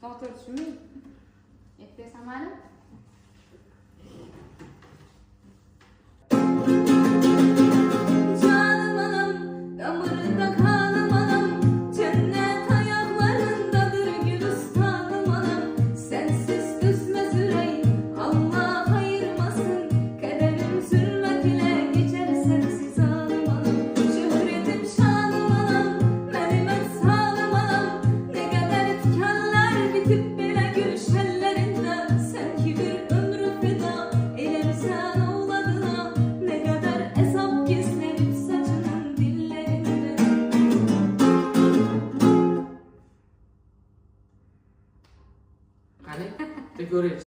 Doktor düşünmeyin. Ettiysem malum. Canım anam, damarında kanım anam, cennet ayaklarındadır gülistanım anam. Sensiz düzmez yüreğim, Allah ayırmasın, kaderim zulmet ile geçer sensiz anım anam. Şöhretim şanım anam, menimet sağlım anam, ne kadar tikanlar bitip bile gülüş ellerinde. Sen ki bir ömrü feda eylersen oğladına, ne kadar hesap gizlenip saçının dillerinde. Kani, tekrar et.